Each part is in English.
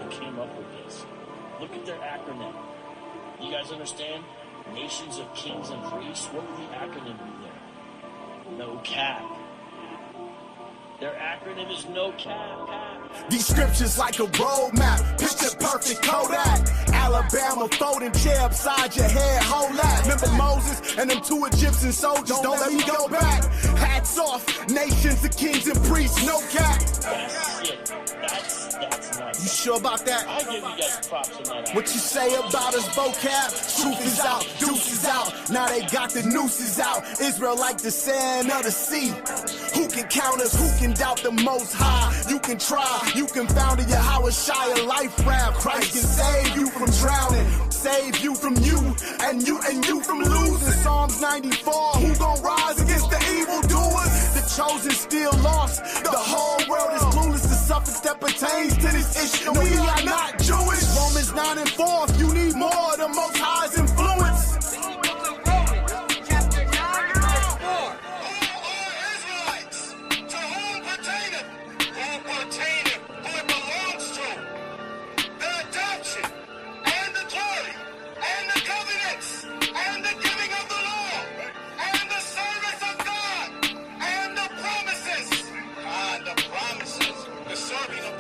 came up with this. Look at their acronym. You guys understand? Nations of kings and priests. What would the acronym be there? No cap. Their acronym is no cap. These scriptures like a roadmap, picture perfect Kodak. Alabama folding chair upside your head, whole lot. Remember Moses and them 2 Egyptian soldiers? Don't let me go back. Hats off, nations of kings and priests, no cap. That's it. That's nice. You sure about that? I'll give you guys props on that. What you say about us vocab? Truth is out, deuces out. Now they got the nooses out. Israel like the sand of the sea. Who can count us? Who can doubt the Most High? You can try. You can found it. Yahweh Shai, a life raft. Christ can save you from drowning, save you from you, and you from losing. Psalms 94. Who gon' rise against the evildoers? The chosen still lost. The whole world is clueless. The suffix that pertains to this issue. No, we are not Jewish. Romans 9 and 4. If you need more, the Most High's influence.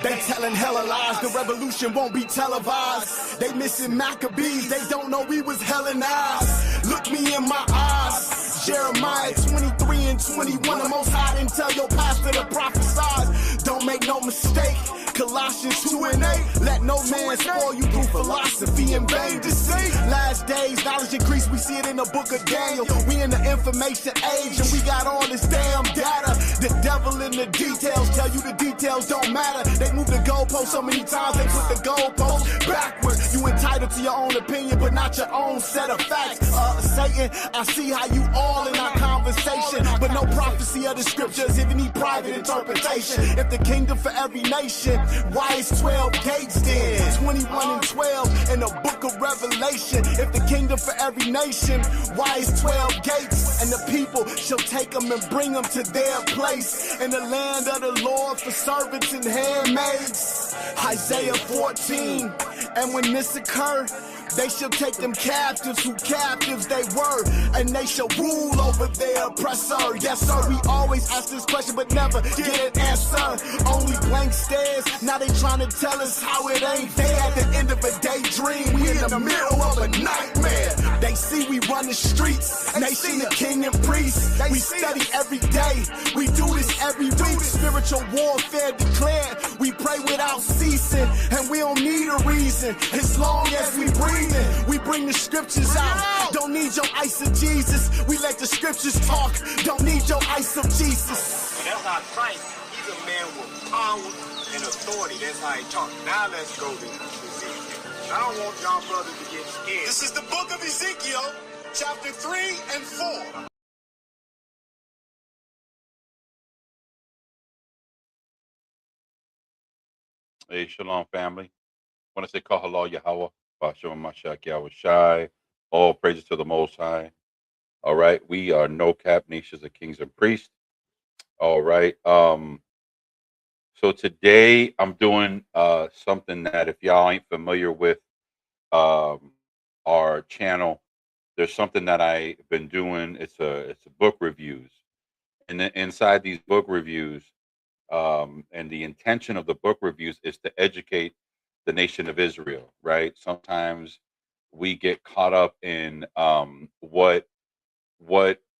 They telling hella lies, the revolution won't be televised. They missing Maccabees, they don't know we was Hellenized. Look me in my eyes, Jeremiah 23 and 21. The Most High didn't tell your pastor to prophesy. Don't make no mistake, Colossians 2 and 8. Let no man spoil you through philosophy and vain deceit. Last days, knowledge increase, we see it in the book of Daniel. We in the information age and we got all this damn data. The devil in the details, tell you the details don't matter. They move the goalpost so many times, they put the goalpost backwards. You entitled to your own opinion, but not your own set of facts. Satan, I see how you all in our conversation, but no prophecy of the scriptures if you need private interpretation. If the kingdom for every nation, why is 12 gates then? 21 and 12 in the book of Revelation. If the kingdom for every nation, why is 12 gates? And the people shall take them and bring them to their place in the land of the Lord for servants and handmaids. Isaiah 14. And when this occurred, they shall take them captives who captives they were, and they shall rule over their oppressor. Yes, sir, we always ask this question but never get an answer. Only blank stares, now they trying to tell us how it ain't there. At the end of a daydream, we in the middle of a nightmare. They see we run the streets, nation of king and priest. We study every day, we do this every week. Spiritual warfare declared, we pray without ceasing, and we don't need a reason as long as we breathe. We bring the scriptures out. Don't need your ice of Jesus. We let the scriptures talk. Don't need your ice of Jesus. That's how Christ, he's a man with power and authority. That's how he talks. Now let's go to Ezekiel. I don't want y'all brothers to get scared. This is the book of Ezekiel, chapter 3 and 4. Hey, shalom, family. I want to say, Kahala Yahweh. Mashak Yahweh Shai. All praises to the Most High. All right. We are no cap nations of kings and priests. All right. So today I'm doing something that if y'all ain't familiar with our channel, there's something that I've been doing. It's a book reviews. And then inside these book reviews, and the intention of the book reviews is to educate the nation of Israel, right? Sometimes we get caught up in what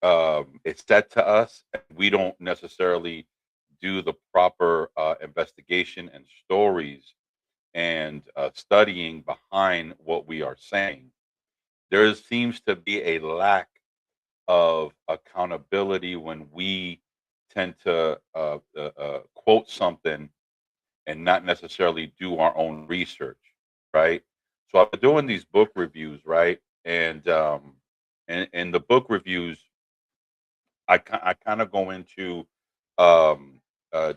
is said to us, and we don't necessarily do the proper investigation and stories and studying behind what we are saying. There seems to be a lack of accountability when we tend to quote something and not necessarily do our own research, right? So I've been doing these book reviews, right? And the book reviews, I kind of go into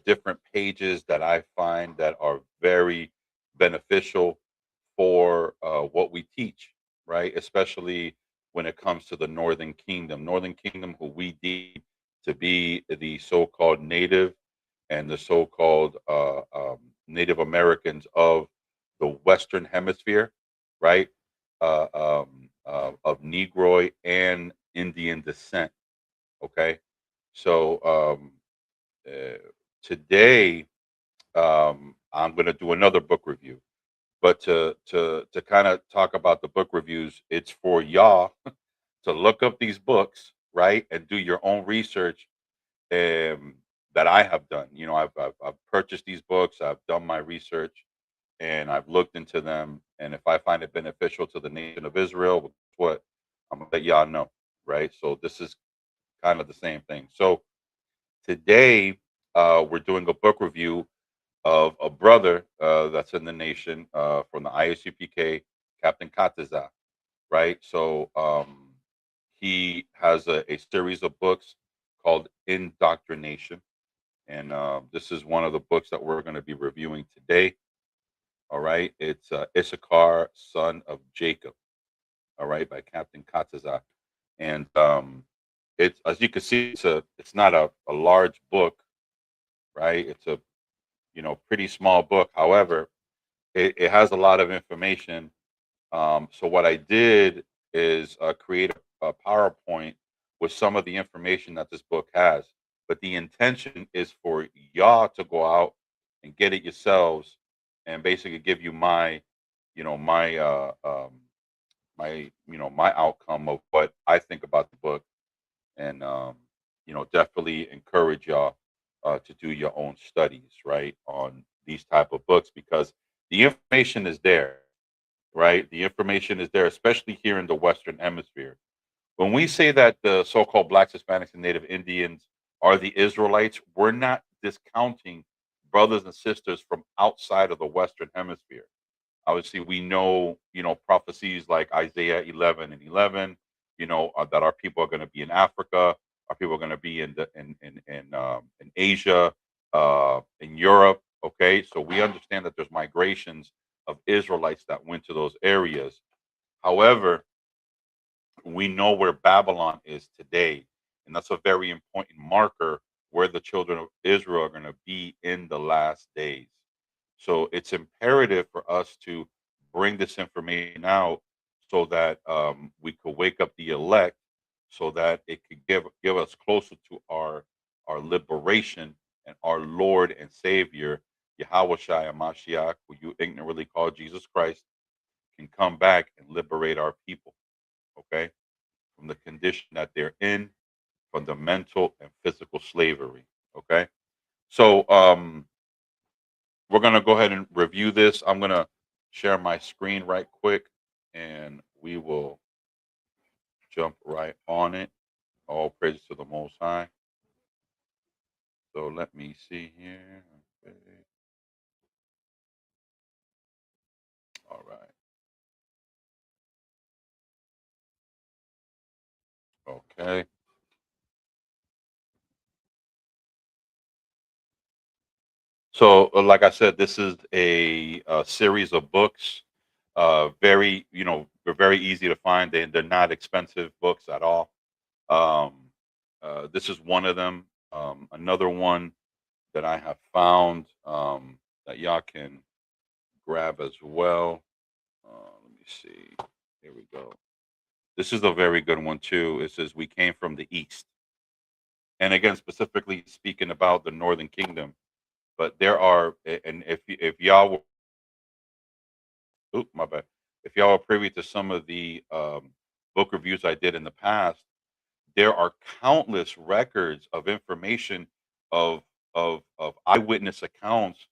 different pages that I find that are very beneficial for what we teach, right? Especially when it comes to the Northern Kingdom. Northern Kingdom, who we deem to be the so-called native and the so-called Native Americans of the Western Hemisphere, right? Of Negroid and Indian descent. Okay, so uh, today I'm going to do another book review. But to kind of talk about the book reviews, it's for y'all to look up these books, right, and do your own research um, that I have done. You know, I've purchased these books, I've done my research, and I've looked into them. And if I find it beneficial to the nation of Israel, well, guess what, I'm gonna let y'all know, right? So this is kind of the same thing. So today we're doing a book review of a brother that's in the nation from the ISUPK, Captain ChaaTaza, right? So he has a series of books called Indoctrination. And this is one of the books that we're going to be reviewing today. All right. It's Issachar, son of Jacob. All right. By Captain ChaaTaza. And it's, as you can see, it's not a large book, right? It's a, pretty small book. However, it has a lot of information. So what I did is create a PowerPoint with some of the information that this book has. But the intention is for y'all to go out and get it yourselves, and basically give you my, my my outcome of what I think about the book, and definitely encourage y'all to do your own studies, right, on these type of books, because the information is there, right? The information is there, especially here in the Western Hemisphere. When we say that the so-called Blacks, Hispanics, and Native Indians are the Israelites, we're not discounting brothers and sisters from outside of the Western Hemisphere. Obviously, we know, prophecies like Isaiah 11 and 11, that our people are going to be in Africa, our people are going to be in Asia, in Europe. Okay, so we understand that there's migrations of Israelites that went to those areas. However, we know where Babylon is today, and that's a very important marker where the children of Israel are going to be in the last days. So it's imperative for us to bring this information out so that we could wake up the elect, so that it could give us closer to our liberation and our Lord and Savior, Yahweh Shai Mashiach, who you ignorantly call Jesus Christ, can come back and liberate our people, okay, from the condition that they're in, from the mental and physical slavery, okay? So we're going to go ahead and review this. I'm going to share my screen right quick, and we will jump right on it. All praise to the Most High. So let me see here. Okay. All right. Okay. So, like I said, this is a series of books. Very, they're very easy to find. They're not expensive books at all. Um, this is one of them. Another one that I have found that y'all can grab as well. Let me see. Here we go. This is a very good one too. It says, "We came from the east," and again, specifically speaking about the Northern Kingdom. But there are, and if y'all were, my bad, if y'all are privy to some of the book reviews I did in the past, there are countless records of information of of eyewitness accounts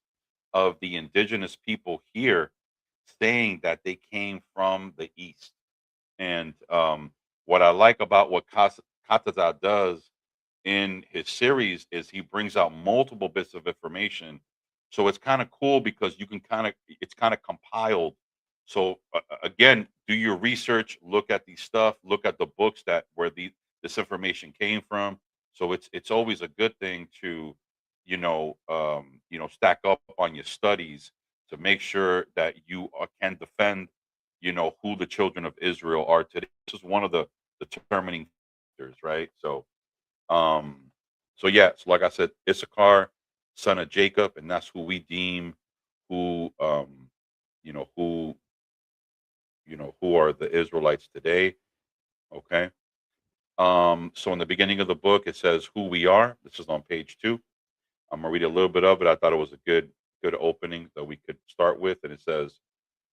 of the indigenous people here saying that they came from the east. And what I like about what Kataza does in his series is he brings out multiple bits of information. So it's kind of cool because you can it's kind of compiled. So again, do your research, look at these stuff, look at the books that where this information came from. So it's always a good thing to, stack up on your studies to make sure that you can defend, who the children of Israel are today. This is one of the determining factors, right? Um, so yeah, so like I said, Issachar, son of Jacob, and that's who we deem who you know, who, who are the Israelites today. Okay. So in the beginning of the book, it says who we are. This is on page 2. I'm gonna read a little bit of it. I thought it was a good opening that we could start with. And it says,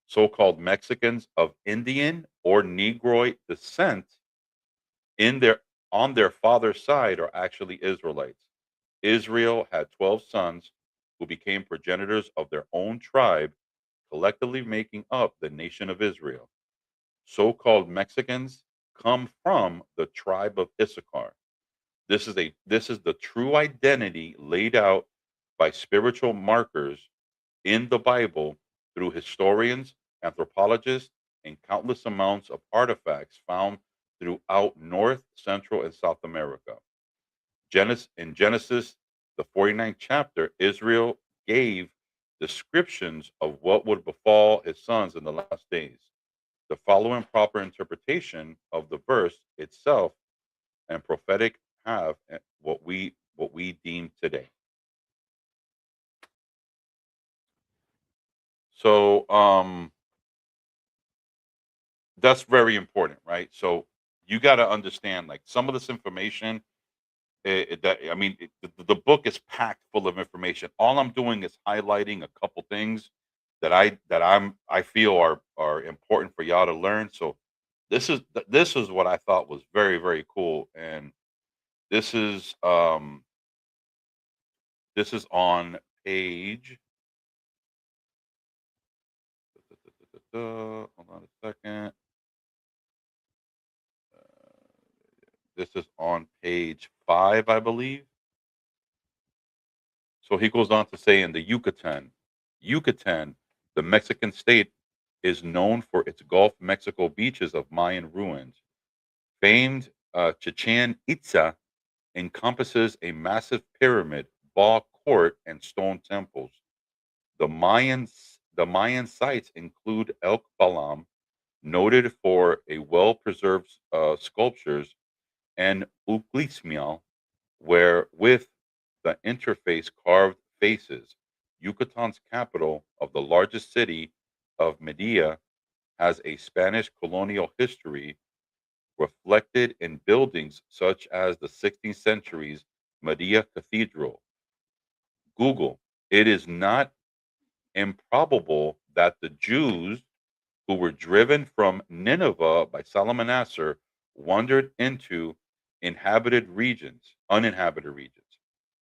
so-called Mexicans of Indian or Negroid descent in their on their father's side are actually Israelites. Israel had 12 sons who became progenitors of their own tribe, collectively making up the nation of Israel. So-called Mexicans come from the tribe of Issachar. This is the true identity laid out by spiritual markers in the Bible through historians, anthropologists, and countless amounts of artifacts found throughout North, Central, and South America. In Genesis, the 49th chapter, Israel gave descriptions of what would befall his sons in the last days. The following proper interpretation of the verse itself and prophetic have what we deem today. So that's very important, right? So you got to understand, like, some of this information, that I mean, the book is packed full of information. All I'm doing is highlighting a couple things that I feel are important for y'all to learn. So this is what I thought was very, very cool. And this is um this is on page, hold on a second. This is on page 5, I believe. So he goes on to say, in the Yucatan, the Mexican state is known for its Gulf Mexico beaches of Mayan ruins. Famed Chichen Itza encompasses a massive pyramid, ball court, and stone temples. The Mayan sites include El Balam, noted for a well-preserved sculptures, and Uclismial, where with the interface carved faces. Yucatan's capital of the largest city of Medellin has a Spanish colonial history reflected in buildings such as the 16th century's Medellin Cathedral. Google. It is not improbable that the Jews who were driven from Nineveh by Salmanassar wandered into uninhabited regions.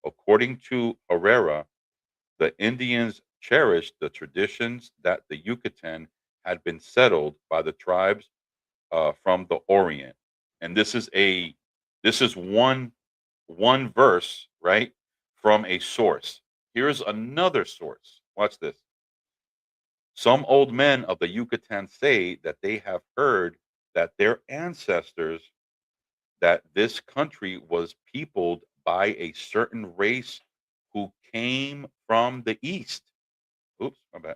According to Herrera, the Indians cherished the traditions that the Yucatan had been settled by the tribes from the Orient. And this is one verse, right, from a source. Here's another source. Watch this. Some old men of the Yucatan say that they have heard that their ancestors, that this country was peopled by a certain race who came from the east. Oops, my bad.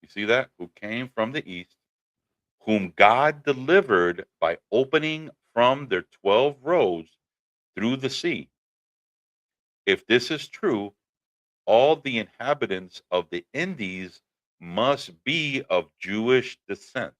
You see that? Who came from the east, whom God delivered by opening from their 12 roads through the sea. If this is true, all the inhabitants of the Indies must be of Jewish descent.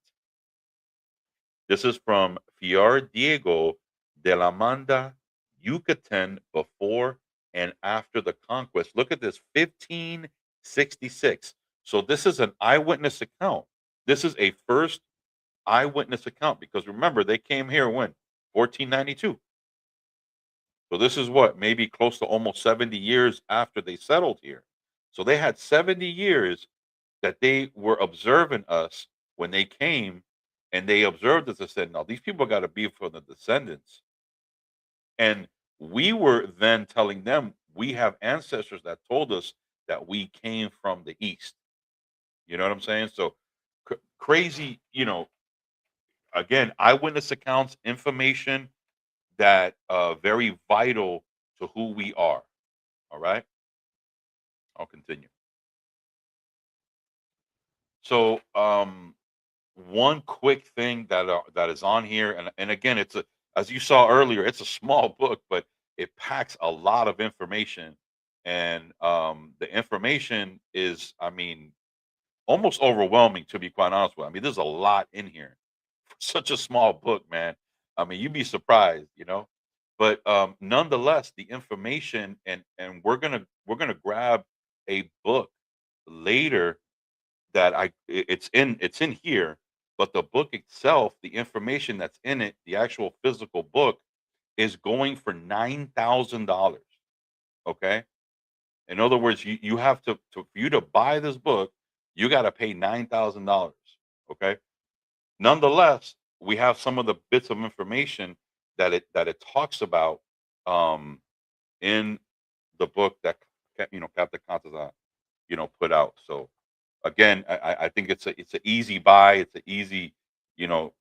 This is from Fiar Diego de la Manda, Yucatan before and after the conquest. Look at this, 1566. So this is an eyewitness account. This is a first eyewitness account because remember, they came here when? 1492. So this is what, maybe close to almost 70 years after they settled here. So they had 70 years that they were observing us when they came, and they observed us and said, no, these people got to be for the descendants. And we were then telling them we have ancestors that told us that we came from the east. You know what I'm saying? So crazy, again, eyewitness accounts, information that very vital to who we are. All right, I'll continue. So one quick thing that is on here, and again, as you saw earlier, it's a small book, but it packs a lot of information. And the information is, I mean, almost overwhelming, to be quite honest with you. I mean, there's a lot in here for such a small book, man. I mean, you'd be surprised, you know. But nonetheless, the information, and we're gonna grab a book later that it's in here, but the book itself, the information that's in it, the actual physical book, is going for $9,000. Okay, in other words, you have to for you to buy this book, you got to pay $9,000. Okay. Nonetheless, we have some of the bits of information that it talks about um, in the book that Capt put out. So again, I think it's an easy buy. It's an easy, you know,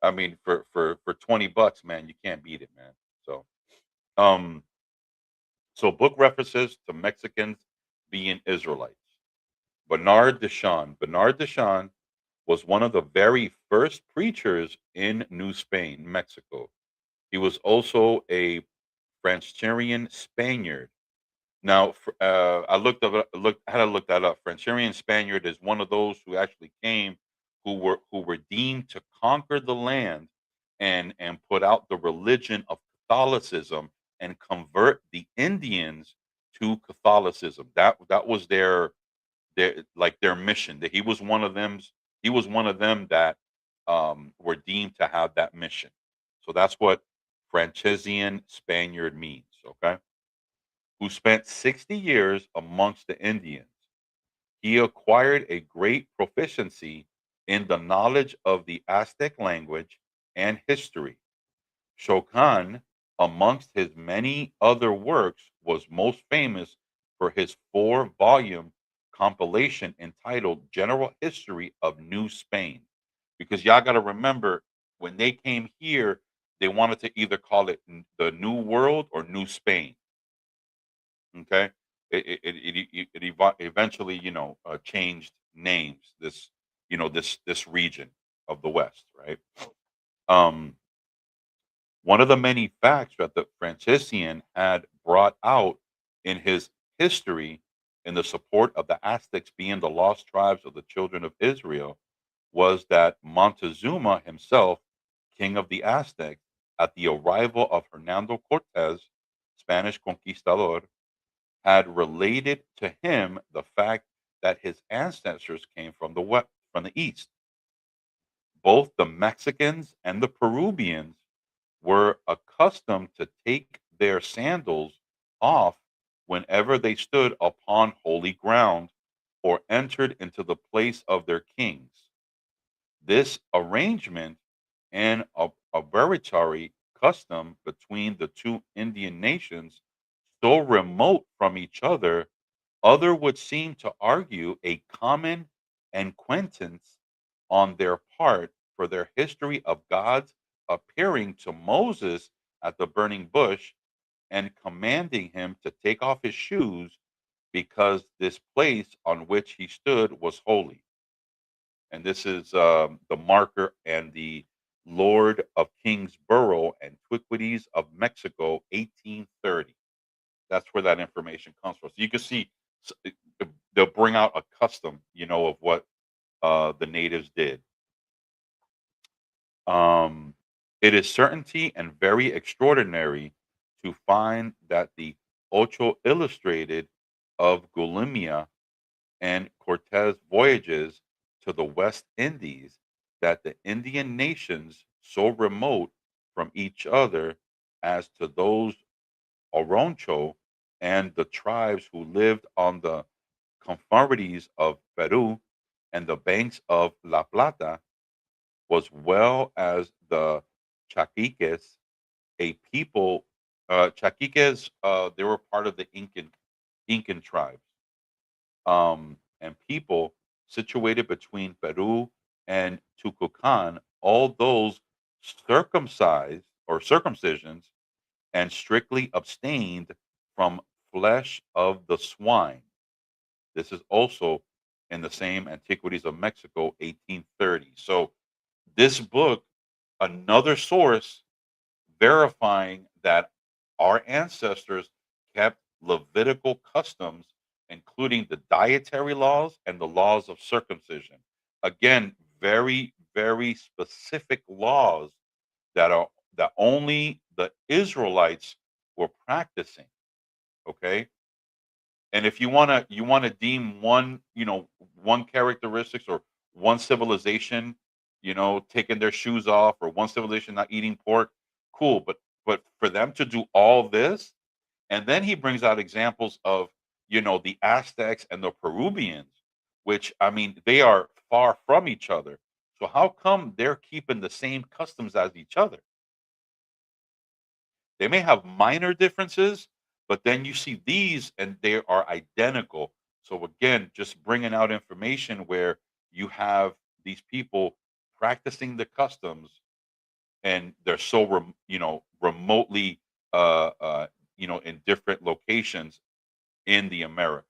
I mean, for $20, man, you can't beat it, man. So um, so book references to Mexicans being Israelites. Bernard de Shan was one of the very first preachers in New Spain, Mexico. He was also a Franciscan Spaniard. Now, I had to look that up. Franciscan Spaniard is one of those who actually came, who were deemed to conquer the land and put out the religion of Catholicism and convert the Indians to Catholicism. That was their mission. That he was one of them that were deemed to have that mission. So that's what Franciscan Spaniard means. Okay, who spent 60 years amongst the Indians. He acquired a great proficiency in the knowledge of the Aztec language and history. Shokan, amongst his many other works, was most famous for his 4-volume compilation entitled General History of New Spain. Because y'all got to remember, when they came here, they wanted to either call it the New World or New Spain. Okay, eventually, changed names. This region of the West, right? Um, One of the many facts that the Franciscan had brought out in his history in the support of the Aztecs being the lost tribes of the children of Israel was that Montezuma himself, king of the Aztecs, at the arrival of Hernando Cortez, Spanish conquistador, had related to him the fact that his ancestors came from the east. Both the Mexicans and the Peruvians were accustomed to take their sandals off whenever they stood upon holy ground or entered into the place of their kings. This arrangement and a hereditary custom between the two Indian nations, so remote from each other, other would seem to argue a common acquaintance on their part for their history of God's appearing to Moses at the burning bush and commanding him to take off his shoes because this place on which he stood was holy. And this is the marker and the Lord of Kingsborough, Antiquities of Mexico, 1830. That's where that information comes from. So you can see they'll bring out a custom, of what the natives did. It is certainty and very extraordinary to find that the Ocho Illustrated of Gulimia and Cortez voyages to the West Indies, that the Indian nations so remote from each other as to those Oroncho and the tribes who lived on the confines of Peru and the banks of La Plata, as well as the Chaquiques, a people. Chaquiques, they were part of the Incan tribes, and people situated between Peru and Tucucan, all those circumcised or circumcisions and strictly abstained from flesh of the swine. This is also in the same Antiquities of Mexico, 1830. So this book, another source verifying that our ancestors kept Levitical customs, including the dietary laws and the laws of circumcision. Again, very, very specific laws that only the Israelites were practicing. Okay. And if you want to deem one, one characteristics or one civilization, taking their shoes off, or one civilization not eating pork, cool. But for them to do all this, and then he brings out examples of, the Aztecs and the Peruvians, which, I mean, they are far from each other. So how come they're keeping the same customs as each other? They may have minor differences, but then you see these and they are identical. So again, just bringing out information where you have these people practicing the customs, and they're so remotely in different locations in the Americas.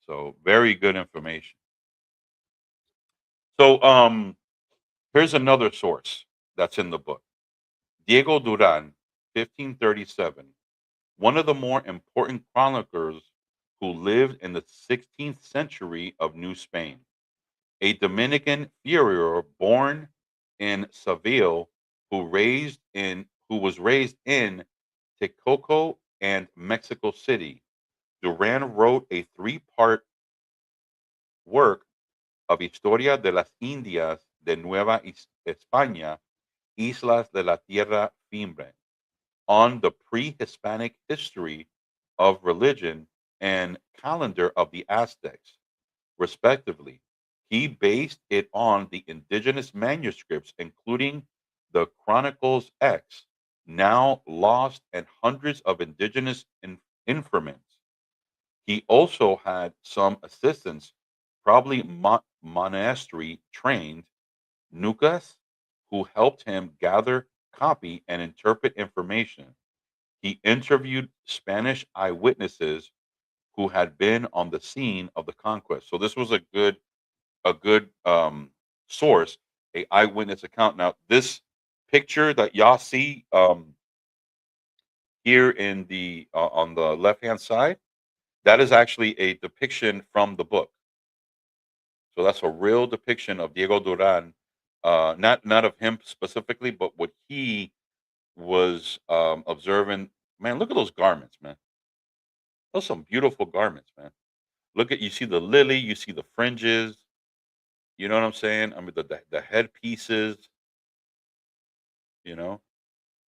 So very good information. So here's another source that's in the book. Diego Duran, 1537, one of the more important chroniclers who lived in the 16th century of New Spain, a Dominican furrier born in Seville, who was raised in Texcoco and Mexico City. Duran wrote a three-part work of Historia de las Indias de Nueva España, Islas de la Tierra Firme, on the pre-Hispanic history of religion and calendar of the Aztecs, respectively. He based it on the indigenous manuscripts, including the Chronicles X, now lost, and hundreds of indigenous informants. He also had some assistants, probably monastery trained Nukas, who helped him gather, copy, and interpret information. He interviewed Spanish eyewitnesses who had been on the scene of the conquest. So this was a good source, a eyewitness account. Now this picture that y'all see here in the on the left hand side, that is actually a depiction from the book. So that's a real depiction of Diego Duran, not of him specifically, but what he was observing. Man, look at those garments, man. Those are some beautiful garments, man. You see the lily, you see the fringes. You know what I'm saying? I mean, the headpieces, you know.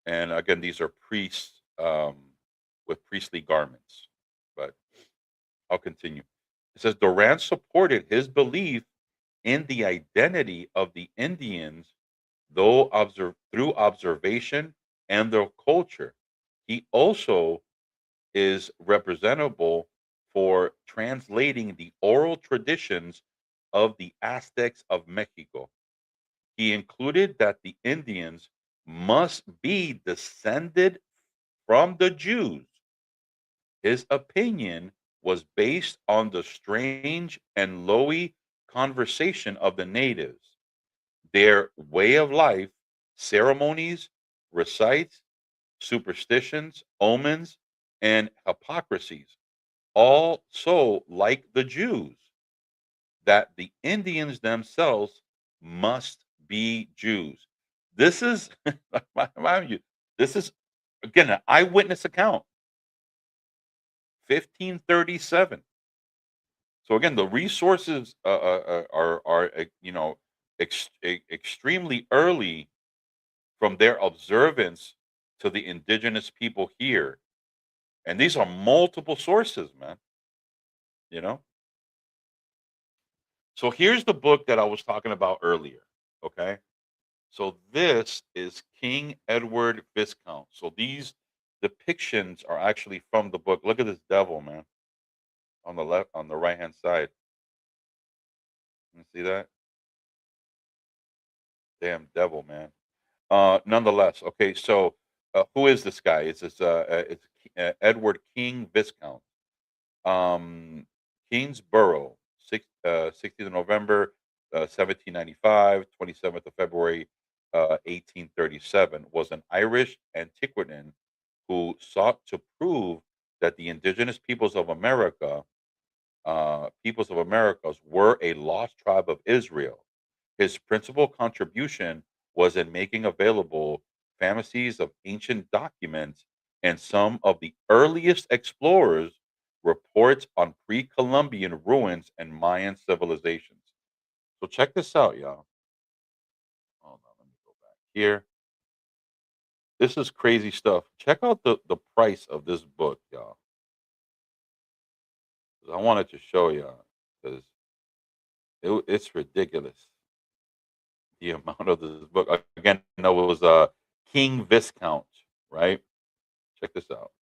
And again, these are priests with priestly garments. But I'll continue. It says Duran supported his belief in the identity of the Indians, through observation and their culture. He also is representable for translating the oral traditions of the Aztecs of Mexico. He included that the Indians must be descended from the Jews. His opinion was based on the strange and lowy conversation of the natives, their way of life, ceremonies, recites, superstitions, omens, and hypocrisies, all so like the Jews, that the Indians themselves must be Jews. This is, mind you, this is again an eyewitness account, 1537. So again, the resources are extremely early from their observance to the indigenous people here, and these are multiple sources, man. You know. So here's the book that I was talking about earlier. Okay. So this is King Edward Viscount. So these depictions are actually from the book. Look at this devil, man, on the right hand side. You see that? Damn devil, man. Nonetheless, okay. So who is this guy? It's Edward King Viscount. Um, Kingsborough, 16th of November, 1795, 27th of February, 1837, was an Irish antiquarian who sought to prove that the indigenous peoples of Americas were a lost tribe of Israel. His principal contribution was in making available fantasies of ancient documents and some of the earliest explorers' reports on pre-Columbian ruins and Mayan civilizations. So check this out, y'all. Hold on, let me go back here. This is crazy stuff. Check out the price of this book, y'all. 'Cause I wanted to show y'all because it's ridiculous the amount of this book. Again, no, it was King Viscount, right? Check this out,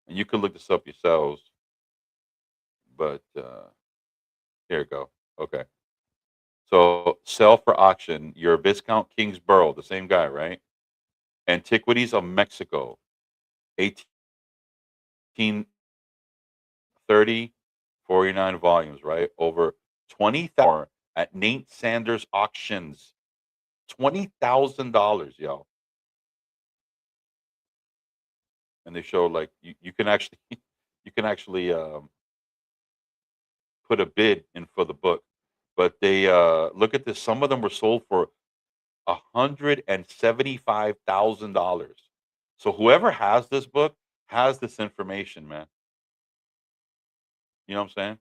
and you can look this up yourselves. But here we go. Okay, so sell for auction. Your Viscount Kingsborough, the same guy, right? Antiquities of Mexico, 1830, 49 volumes, right? Over 20,000 at Nate Sanders auctions. $20,000, yo. And they show like you can actually you can actually put a bid in for the book. But they look at this. Some of them were sold for $175,000. So whoever has this book has this information, man. You know what I'm saying?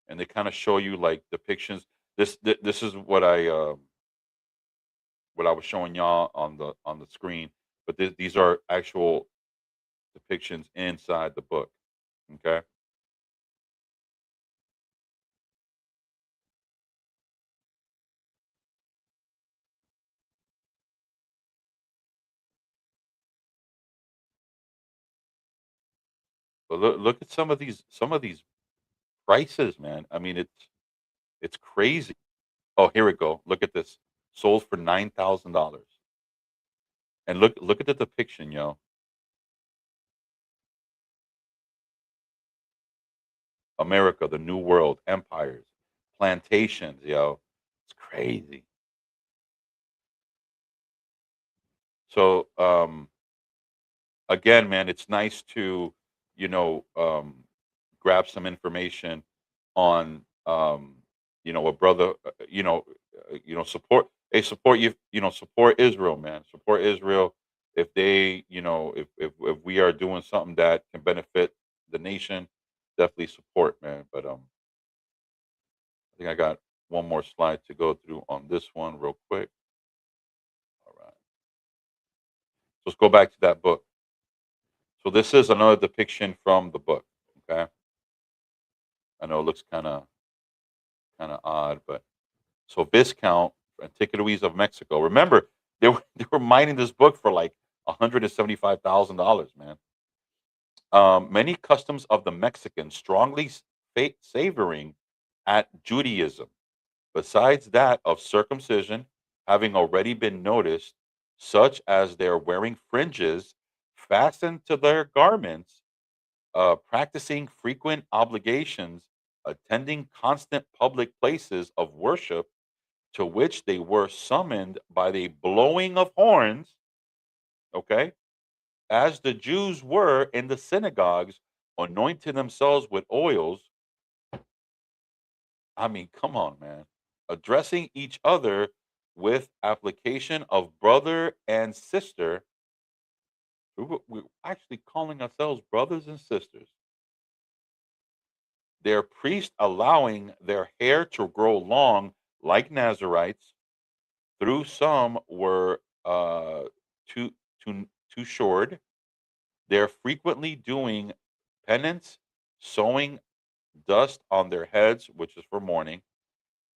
And they kind of show you like depictions. This is what I was showing y'all on the screen. But these are actual depictions inside the book. Okay. But look at some of these prices, man. I mean, it's crazy. Oh, here we go. Look at this. Sold for $9,000. And look at the depiction, yo. America, the New World, empires, plantations, yo. It's crazy. So again, man, it's nice to, you know, grab some information on a brother, support support support Israel, man. Support Israel if they, if we are doing something that can benefit the nation, definitely support, man. But I think I got one more slide to go through on this one real quick. All right. So let's go back to that book. So this is another depiction from the book. Okay. I know it looks kind of odd, but so Viscount Antiquities of Mexico. Remember, they were mining this book for like $175,000, man. Many customs of the Mexicans strongly savoring at Judaism, besides that of circumcision, having already been noticed, such as their wearing fringes fastened to their garments, practicing frequent obligations, attending constant public places of worship to which they were summoned by the blowing of horns, okay, as the Jews were in the synagogues, anointing themselves with oils. I mean, come on, man. Addressing each other with application of brother and sister. We're actually calling ourselves brothers and sisters. Their priest allowing their hair to grow long like Nazarites, through some were too too short. They're frequently doing penance, sowing dust on their heads, which is for mourning,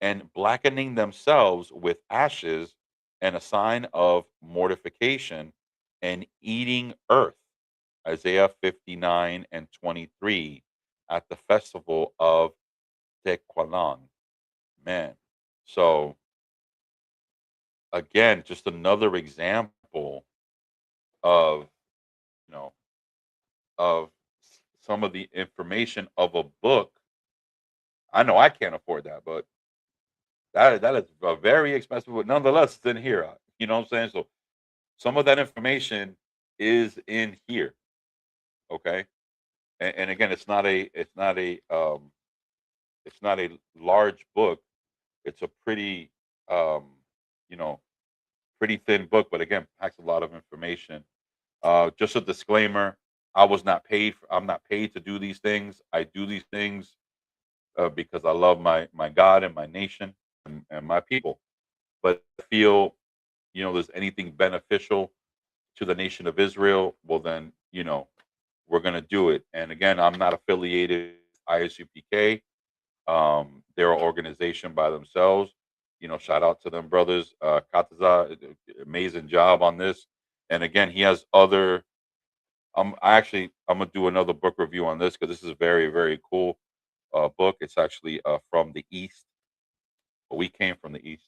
and blackening themselves with ashes, and a sign of mortification, and eating earth. Isaiah 59 and 23 at the festival of Tequalan. Man. So again, just another example of, you know, of some of the information of a book. I know I can't afford that, but that is a very expensive, but nonetheless, it's in here. You know what I'm saying? So Some of that information is in here. Okay, and again, it's not a large book. It's a pretty you know pretty thin book, but again, packs a lot of information. Just a disclaimer: I'm not paid to do these things. I do these things because I love my God and my nation and my people. But I feel, there's anything beneficial to the nation of Israel, well then, we're gonna do it. And again, I'm not affiliated with ISUPK. They're an organization by themselves. Shout out to them brothers. ChaaTaza, amazing job on this. And again, he has other. I'm gonna do another book review on this because this is a very very cool book. It's actually from the East. But we came from the East,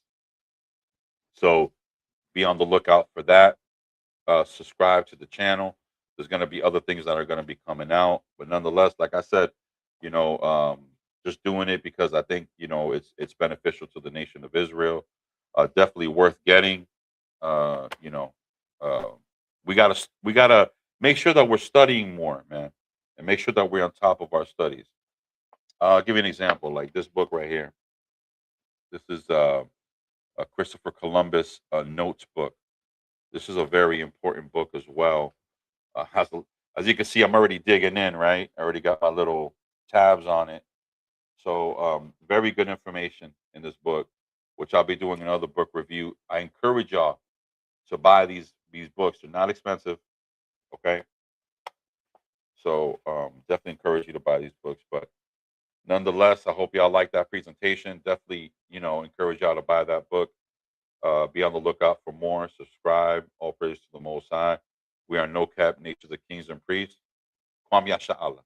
so be on the lookout for that. Subscribe to the channel. There's going to be other things that are going to be coming out, but nonetheless, like I said, you know, um, just doing it because I think it's beneficial to the nation of Israel. Definitely worth getting. Uh, you know, uh, we gotta make sure that we're studying more, man, and make sure that we're on top of our studies. I'll give you an example, like this book right here. This is a Christopher Columbus notes book. This is a very important book as well. As you can see, I'm already digging in, right? I already got my little tabs on it. So, very good information in this book, which I'll be doing another book review. I encourage y'all to buy these books. They're not expensive, okay? So, definitely encourage you to buy these books. But nonetheless, I hope y'all like that presentation. Definitely, encourage y'all to buy that book. Be on the lookout for more. Subscribe. All praise to the Most High. We are no cap, nature of kings and priests. Kwam Yasha Allah.